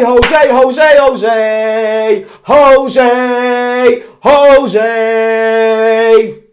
Jose, Jose, Jose, Jose, Jose, Jose.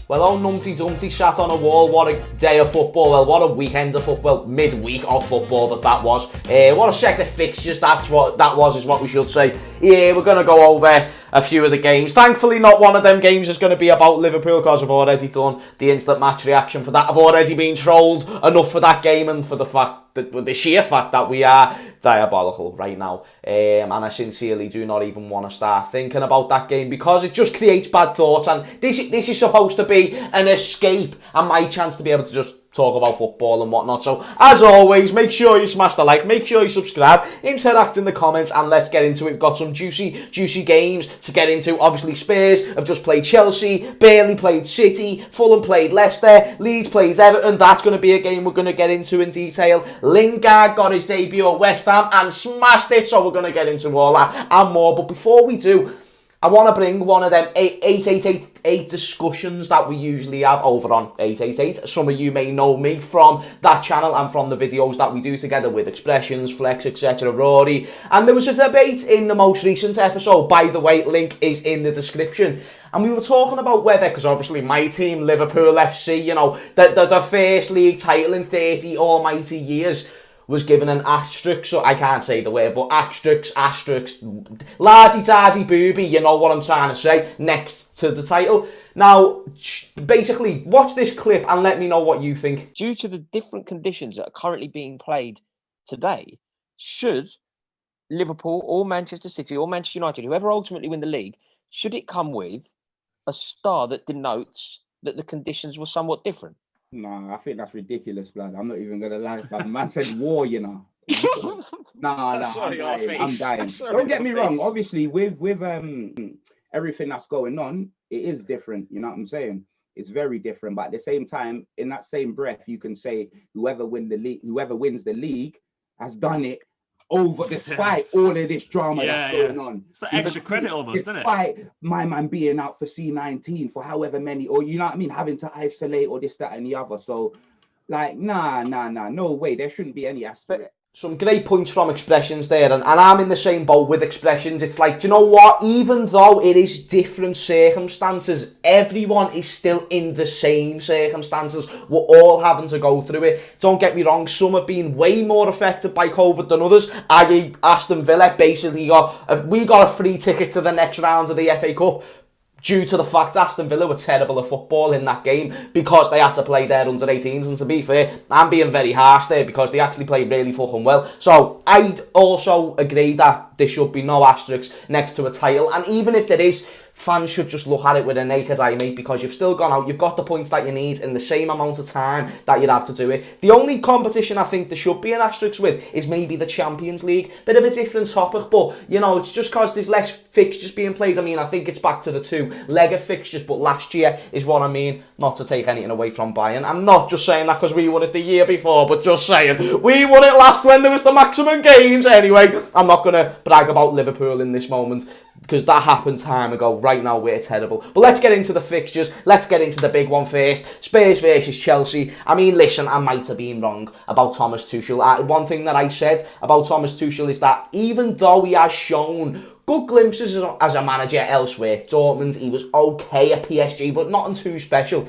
Well, oh Numpty Dumpty sat on a wall, what a day of football, well, what a weekend of football, midweek of football that was. What a set of fixtures that was, is what we should say. Yeah, we're going to go over a few of the games. Thankfully, not one of them games is going to be about Liverpool, because I've already done the instant match reaction for that. I've already been trolled enough for that game, and for the sheer fact that we are diabolical right now. And I sincerely do not even want to start thinking about that game, because it just creates bad thoughts, and this is supposed to be an escape and my chance to be able to just talk about football and whatnot. So, as always, make sure you smash the like, make sure you subscribe, interact in the comments, and let's get into it. We've got some juicy games to get into. Obviously, Spurs have just played Chelsea, Burnley played City, Fulham played Leicester, Leeds played Everton. That's going to be a game we're going to get into in detail. Lingard got his debut at West Ham and smashed it, so we're going to get into all that and more. But before we do, I want to bring one of them 8888 discussions that we usually have over on 888. Some of you may know me from that channel and from the videos that we do together with Expressions, Flex, etc, Rory. And there was a debate in the most recent episode. By the way, link is in the description. And we were talking about whether, because obviously my team, Liverpool FC, you know, the first league title in 30 almighty years, was given an asterisk, so I can't say the word, but asterisk, lardy-dardy booby, you know what I'm trying to say, next to the title. Now, basically, watch this clip and let me know what you think. Due to the different conditions that are currently being played today, should Liverpool or Manchester City or Manchester United, whoever ultimately win the league, should it come with a star that denotes that the conditions were somewhat different? Nah, I think that's ridiculous, blood. I'm not even gonna lie. The man said war, you know. Nah, I'm dying. Don't get me wrong. Obviously, with everything that's going on, it is different. You know what I'm saying? It's very different. But at the same time, in that same breath, you can say whoever wins the league has done it despite all of this drama that's going on. It's like extra credit almost, isn't it? Despite my man being out for C19 for however many, or you know what I mean, having to isolate or this, that, and the other. So, like, nah, no way. There shouldn't be any aspect. Some great points from Expressions there, and I'm in the same boat with Expressions. It's like, do you know what? Even though it is different circumstances, everyone is still in the same circumstances. We're all having to go through it. Don't get me wrong, some have been way more affected by COVID than others. I.e. Aston Villa basically got a free ticket to the next round of the FA Cup, due to the fact Aston Villa were terrible at football in that game because they had to play their under-18s. And to be fair, I'm being very harsh there because they actually played really fucking well. So I'd also agree that there should be no asterisk next to a title. And even if there is, fans should just look at it with a naked eye, mate, because you've still gone out, you've got the points that you need in the same amount of time that you'd have to do it. The only competition I think there should be an asterisk with is maybe the Champions League. Bit of a different topic, but, you know, it's just because there's less fixtures being played. I mean, I think it's back to the two-leg of fixtures, but last year is what I mean, not to take anything away from Bayern. I'm not just saying that because we won it the year before, but just saying, we won it last when there was the maximum games. Anyway, I'm not going to brag about Liverpool in this moment, because that happened time ago. Right now, we're terrible. But let's get into the fixtures. Let's get into the big one first. Spurs versus Chelsea. I mean, listen, I might have been wrong about Thomas Tuchel. One thing that I said about Thomas Tuchel is that even though he has shown good glimpses as a manager elsewhere, Dortmund, he was okay at PSG, but nothing too special.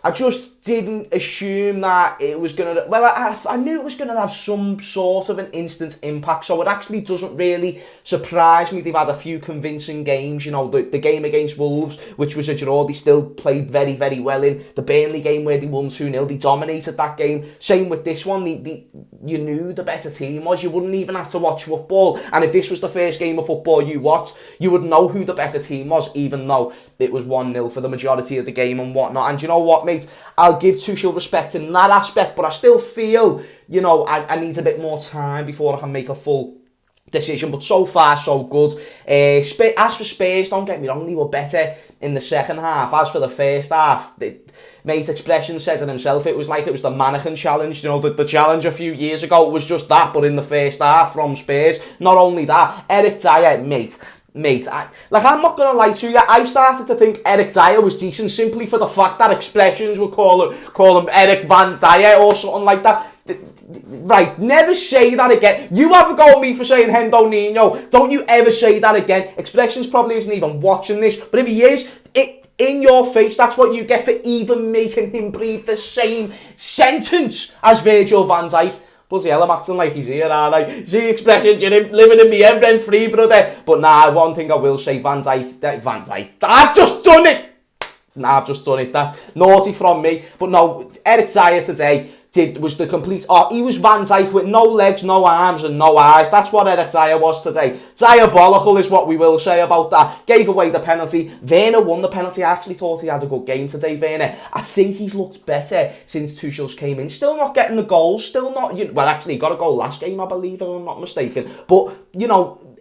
I just didn't assume that it was going to... Well, I knew it was going to have some sort of an instant impact, so it actually doesn't really surprise me. They've had a few convincing games. You know, the game against Wolves, which was a draw, they still played very, very well in. The Burnley game where they won 2-0, they dominated that game. Same with this one. You knew the better team was. You wouldn't even have to watch football. And if this was the first game of football you watched, you would know who the better team was, even though it was 1-0 for the majority of the game and whatnot. And you know what, mate? I'll give Tuchel respect in that aspect, but I still feel, you know, I need a bit more time before I can make a full decision. But so far, so good. As for Spurs, don't get me wrong, they were better in the second half. As for the first half, mate, Expression said it himself, it was like it was the mannequin challenge. You know, the challenge a few years ago was just that, but in the first half from Spurs. Not only that, Eric Dyer, mate, Mate, I'm not going to lie to you, I started to think Eric Dyer was decent simply for the fact that expressions would call him Eric Van Dyer or something like that. Right, never say that again. You have a go at me for saying Hendo Nino. Don't you ever say that again. Expressions probably isn't even watching this, but if he is, in your face, that's what you get for even making him breathe the same sentence as Virgil van Dijk. Bloody hell, I'm acting like he's here, aren't I? See expressions, you're living in me head rent free, brother. But nah, one thing I will say, Van Dijk, I've just done it! Nah, I've just done it, that naughty from me. But no, Eric Dyer today was the complete... he was Van Dijk with no legs, no arms and no eyes. That's what Eric Dyer was today. Diabolical is what we will say about that. Gave away the penalty. Werner won the penalty. I actually thought he had a good game today, Werner. I think he's looked better since Tuchel's came in. Still not getting the goals. Still not... well, actually, he got a goal last game, I believe, if I'm not mistaken. But,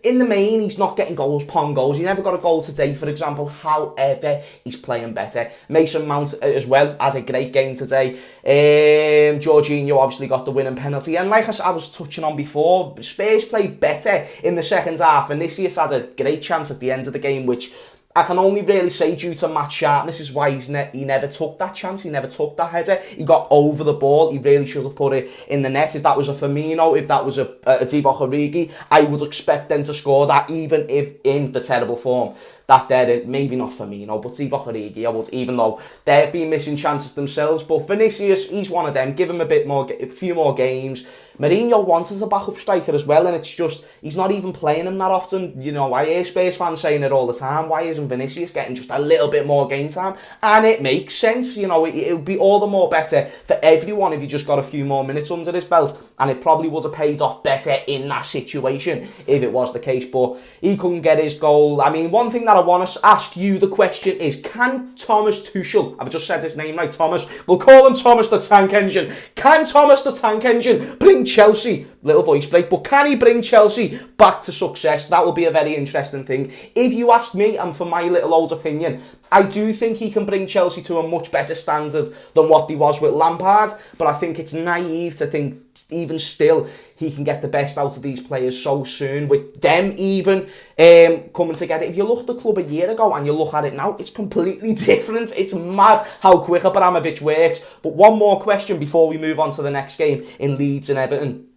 in the main, he's not getting goals, pong goals. He never got a goal today, for example. However, he's playing better. Mason Mount as well had a great game today. Jorginho obviously got the winning penalty. And like I was touching on before, Spurs played better in the second half. And Vinicius had a great chance at the end of the game, which I can only really say due to Matt Sharpness is why he never took that chance. He never took that header. He got over the ball. He really should have put it in the net. If that was a Firmino, if that was a Divock Origi, I would expect them to score that, even if in the terrible form that they're in. Maybe not Firmino, but Divock Origi, I would, even though they've been missing chances themselves. But Vinicius, he's one of them. Give him a few more games. Mourinho wanted a backup striker as well, and it's just, he's not even playing him that often. I hear Spurs fans saying it all the time. Why isn't Vinicius getting just a little bit more game time? And it makes sense. It would be all the more better for everyone if he just got a few more minutes under his belt, and it probably would have paid off better in that situation if it was the case. But he couldn't get his goal. I mean, one thing that I want to ask you the question is, can Thomas Tuchel, I've just said his name right, Thomas, we'll call him Thomas the Tank Engine, can Thomas the Tank Engine bring Chelsea, little voice break, but can he bring Chelsea back to success? That will be a very interesting thing. If you ask me, and for my little old opinion, I do think he can bring Chelsea to a much better standard than what he was with Lampard, but I think it's naive to think even still he can get the best out of these players so soon, with them even coming together. If you look at the club a year ago and you look at it now, it's completely different. It's mad how quick Abramovich works. But one more question before we move on to the next game in Leeds and Everton.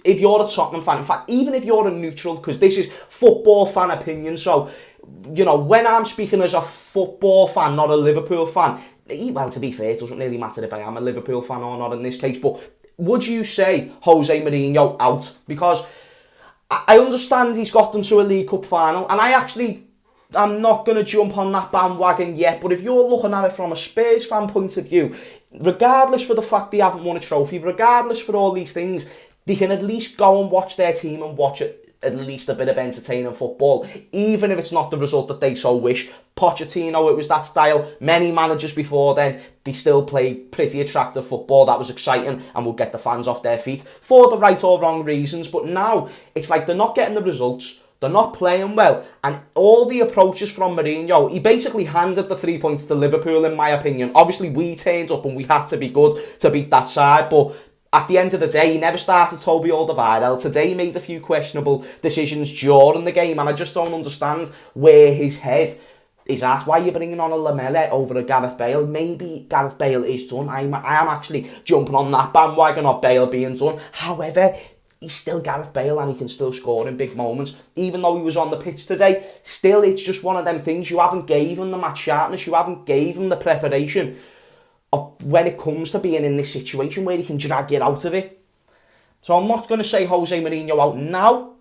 If you're a Tottenham fan, in fact, even if you're a neutral, because this is football fan opinion, so, when I'm speaking as a football fan, not a Liverpool fan, well, to be fair, it doesn't really matter if I am a Liverpool fan or not in this case, but would you say Jose Mourinho out? Because I understand he's got them to a League Cup final, and I'm not going to jump on that bandwagon yet, but if you're looking at it from a Spurs fan point of view, regardless for the fact they haven't won a trophy, regardless for all these things, they can at least go and watch their team and watch it. At least a bit of entertaining football, even if it's not the result that they so wish. Pochettino, it was that style. Many managers before then, they still played pretty attractive football that was exciting and would get the fans off their feet for the right or wrong reasons. But now, it's like they're not getting the results, they're not playing well, and all the approaches from Mourinho, he basically handed the 3 points to Liverpool, in my opinion. Obviously, we turned up and we had to be good to beat that side, but at the end of the day, he never started Toby Alderweireld. Today, he made a few questionable decisions during the game, and I just don't understand where his head is at. Why are you bringing on a Lamela over a Gareth Bale? Maybe Gareth Bale is done. I am actually jumping on that bandwagon of Bale being done. However, he's still Gareth Bale and he can still score in big moments. Even though he was on the pitch today, still, it's just one of them things. You haven't gave him the match sharpness. You haven't gave him the preparation when it comes to being in this situation where he can drag you out of it. So I'm not going to say Jose Mourinho out now,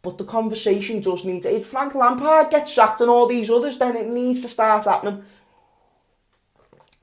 but the conversation does need to... If Frank Lampard gets sacked and all these others, then it needs to start happening.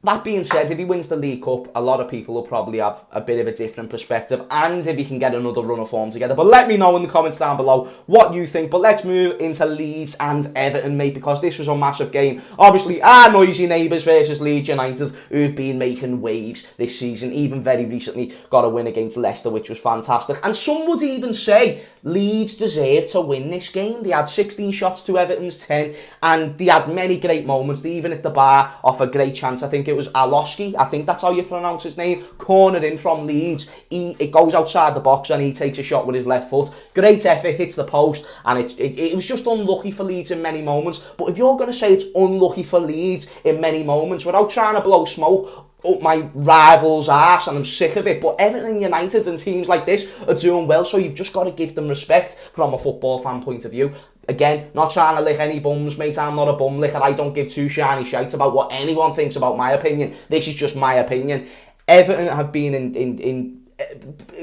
That being said, if he wins the League Cup, a lot of people will probably have a bit of a different perspective, and if he can get another run of form together. But let me know in the comments down below what you think. But let's move into Leeds and Everton, mate, because this was a massive game. Obviously, our noisy neighbours versus Leeds United, who've been making waves this season, even very recently got a win against Leicester, which was fantastic. And some would even say Leeds deserved to win this game. They had 16 shots to Everton's 10, and they had many great moments. They even hit the bar off a great chance, I think it was Aloski, I think that's how you pronounce his name, cornered in from Leeds. It goes outside the box and he takes a shot with his left foot. Great effort, hits the post, and it was just unlucky for Leeds in many moments. But if you're going to say it's unlucky for Leeds in many moments, without trying to blow smoke up my rival's arse, and I'm sick of it, but Everton, United and teams like this are doing well, so you've just got to give them respect from a football fan point of view. Again, not trying to lick any bums, mate. I'm not a bum licker. I don't give two shiny shites about what anyone thinks about my opinion. This is just my opinion. Everton have been in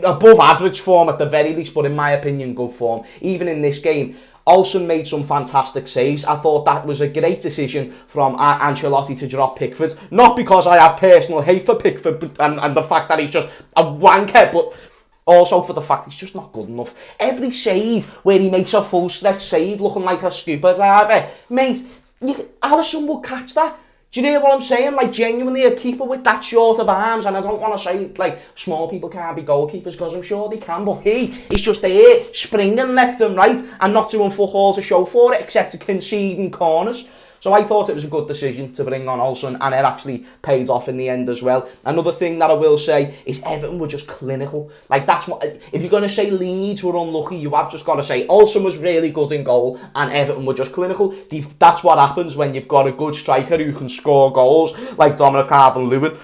above average form at the very least, but in my opinion, good form. Even in this game, Olsen made some fantastic saves. I thought that was a great decision from Ancelotti to drop Pickford. Not because I have personal hate for Pickford and the fact that he's just a wanker, but also for the fact he's just not good enough. Every save where he makes a full stretch save looking like a scuba diver, mate, Alisson will catch that. Do you know what I'm saying? Like, genuinely, a keeper with that short of arms, and I don't want to say, like, small people can't be goalkeepers, because I'm sure they can, but he's just there, springing left and right, and not doing fuck all to show for it, except to conceding corners. So I thought it was a good decision to bring on Olsen, and it actually paid off in the end as well. Another thing that I will say is Everton were just clinical. Like, that's what, if you're going to say Leeds were unlucky, you have just got to say Olsen was really good in goal, and Everton were just clinical. That's what happens when you've got a good striker who can score goals, like Dominic Calvert-Lewin.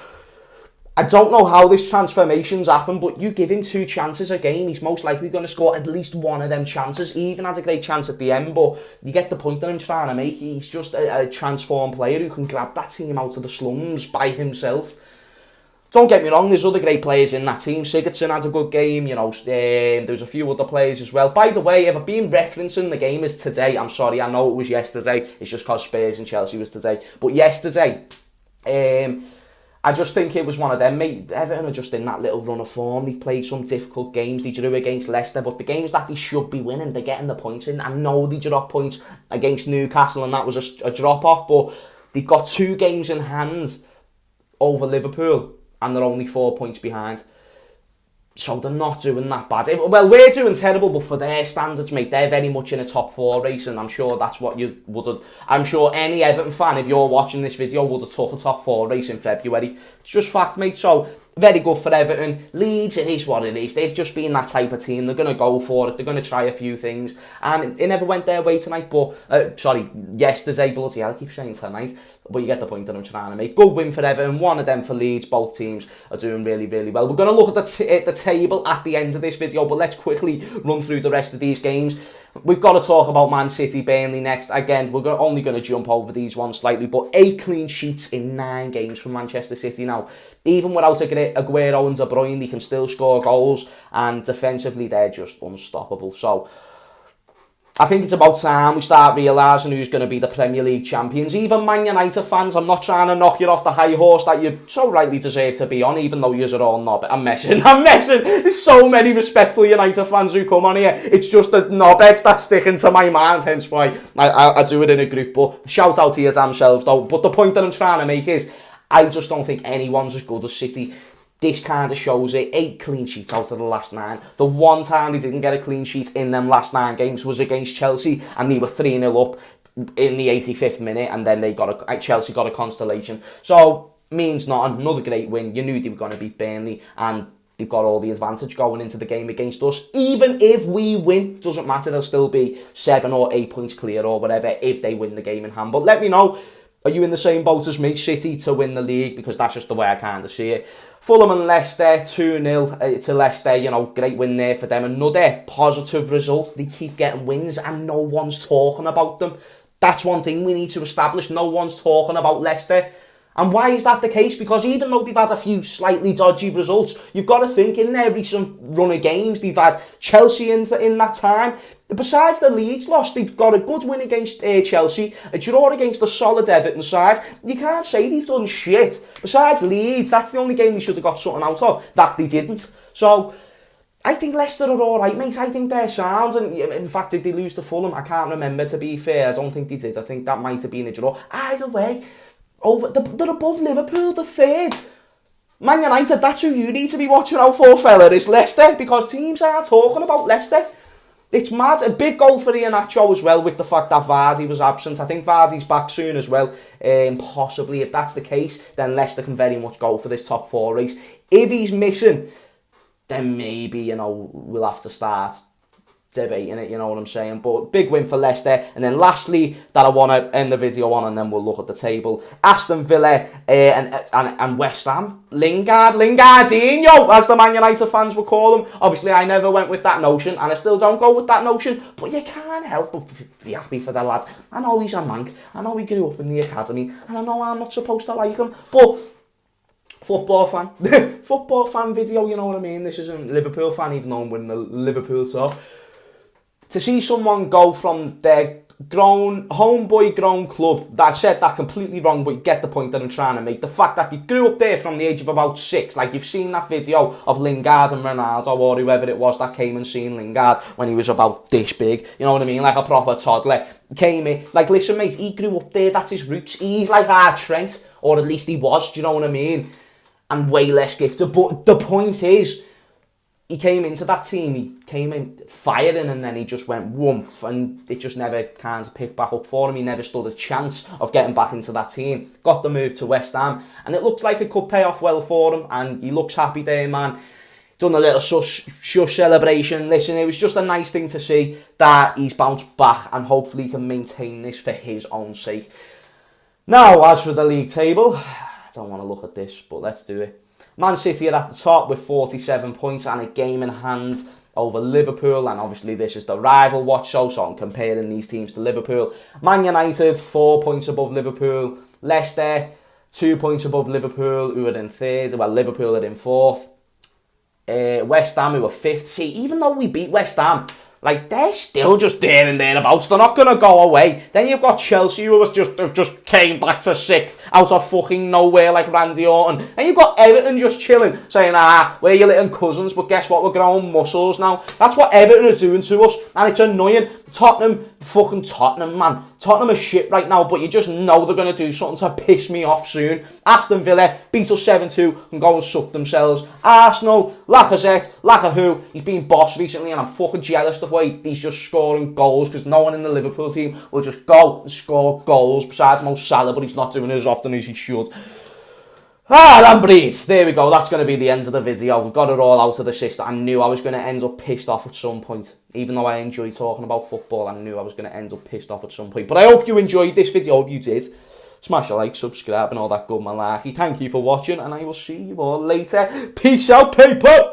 I don't know how this transformation's happened, but you give him 2 chances a game, he's most likely going to score at least one of them chances. He even has a great chance at the end, but you get the point that I'm trying to make. He's just a transformed player who can grab that team out of the slums by himself. Don't get me wrong, there's other great players in that team. Sigurdsson had a good game, you know, there's a few other players as well. By the way, if I've been referencing the game as today, I'm sorry, I know it was yesterday, it's just because Spurs and Chelsea was today. But yesterday, I just think it was one of them, mate. Everton are just in that little run of form. They've played some difficult games. They drew against Leicester, but the games that they should be winning, they're getting the points in. I know they dropped points against Newcastle, and that was a drop-off, but they've got 2 games in hand over Liverpool, and they're only 4 points behind. So they're not doing that bad. Well, we're doing terrible, but for their standards, mate, they're very much in a top 4 race, and I'm sure that's what you would have. I'm sure any Everton fan, if you're watching this video, would have took a top 4 race in February. It's just fact, mate. So very good for Everton. Leeds, it is what it is. They've just been that type of team. They're going to go for it. They're going to try a few things, and it never went their way tonight. But yesterday, bloody hell, I keep saying tonight. But you get the point that I'm trying to make. Good win for Everton, one of them for Leeds. Both teams are doing really, really well. We're going to look at the table at the end of this video, but let's quickly run through the rest of these games. We've got to talk about Man City, Burnley next. Again, we're only going to jump over these ones slightly, but 8 clean sheets in 9 games from Manchester City now. Even without Aguero and De Bruyne, they can still score goals, and defensively, they're just unstoppable. So I think it's about time we start realising who's going to be the Premier League champions. Even Man United fans, I'm not trying to knock you off the high horse that you so rightly deserve to be on, even though you're all knob. I'm messing. There's so many respectful United fans who come on here. It's just the knobheads that's sticking to my mind, hence why I do it in a group. But shout out to your damn selves, though. But the point that I'm trying to make is, I just don't think anyone's as good as City. This kind of shows it. 8 clean sheets out of the last 9. The one time they didn't get a clean sheet in them last 9 games was against Chelsea, and they were 3-0 up in the 85th minute, and then Chelsea got a consolation. So, means nothing. Another great win. You knew they were going to beat Burnley, and they've got all the advantage going into the game against us. Even if we win, doesn't matter. They'll still be 7 or 8 points clear or whatever if they win the game in hand. But let me know, are you in the same boat as me, City, to win the league? Because that's just the way I kind of see it. Fulham and Leicester, 2-0 to Leicester, you know, great win there for them. Another positive result. They keep getting wins and no one's talking about them. That's one thing we need to establish. No one's talking about Leicester. And why is that the case? Because even though they've had a few slightly dodgy results, you've got to think in their recent run of games, they've had Chelsea in that time. Besides the Leeds loss, they've got a good win against Chelsea, a draw against a solid Everton side. You can't say they've done shit. Besides Leeds, that's the only game they should have got something out of, that they didn't. So I think Leicester are alright, mate. I think they're sound. And in fact, did they lose to Fulham? I can't remember, to be fair. I don't think they did. I think that might have been a draw. Either way, they're above Liverpool, the 3rd. Man United, that's who you need to be watching out for, fella, is Leicester, because teams aren't talking about Leicester. It's mad. A big goal for Iheanacho as well, with the fact that Vardy was absent. I think Vardy's back soon as well. Possibly, if that's the case, then Leicester can very much go for this top 4 race. If he's missing, then maybe, you know, we'll have to start debating it, you know what I'm saying? But big win for Leicester. And then lastly, that I want to end the video on, and then we'll look at the table. Aston Villa and West Ham. Lingardinho, as the Man United fans would call him. Obviously, I never went with that notion, and I still don't go with that notion, but you can't help but be happy for the lad. I know he's a mank. I know he grew up in the academy, and I know I'm not supposed to like him, but football fan video, you know what I mean? This isn't Liverpool fan, even though I'm winning the Liverpool top. To see someone go from their homeboy grown club, that said that completely wrong, but you get the point that I'm trying to make. The fact that he grew up there from the age of about 6, like you've seen that video of Lingard and Ronaldo or whoever it was that came and seen Lingard when he was about this big, you know what I mean, like a proper toddler. Came in, like, listen mate, he grew up there, that's his roots. He's like our Trent, or at least he was, do you know what I mean? And way less gifted, but the point is, he came into that team, he came in firing, and then he just went woomph, and it just never kind of picked back up for him. He never stood a chance of getting back into that team. Got the move to West Ham, and it looks like it could pay off well for him, and he looks happy there, man. Done a little shush celebration. Listen, it was just a nice thing to see that he's bounced back, and hopefully he can maintain this for his own sake. Now, as for the league table, I don't want to look at this, but let's do it. Man City are at the top with 47 points and a game in hand over Liverpool, and obviously this is the rival watch show, so I'm comparing these teams to Liverpool. Man United 4 points above Liverpool. Leicester 2 points above Liverpool, who are in 3rd. Well, Liverpool are in 4th. West Ham, who are 5th. See, even though we beat West Ham, like, they're still just there and thereabouts. They're not going to go away. Then you've got Chelsea, who have just came back to 6th out of fucking nowhere like Randy Orton. And you've got Everton just chilling, saying, we're your little cousins, but guess what? We're growing muscles now. That's what Everton is doing to us, and it's annoying. Tottenham, man. Tottenham are shit right now, but you just know they're going to do something to piss me off soon. Aston Villa beat us 7-2 and go and suck themselves. Arsenal, Lacazette, he's been boss recently, and I'm fucking jealous the way he's just scoring goals, because no one in the Liverpool team will just go and score goals, besides Mo Salah, but he's not doing it as often as he should. And breathe. There we go. That's going to be the end of the video. We've got it all out of the system. I knew I was going to end up pissed off at some point. Even though I enjoy talking about football, I knew I was going to end up pissed off at some point. But I hope you enjoyed this video. If you did, smash a like, subscribe, and all that good malarkey. Thank you for watching, and I will see you all later. Peace out, people.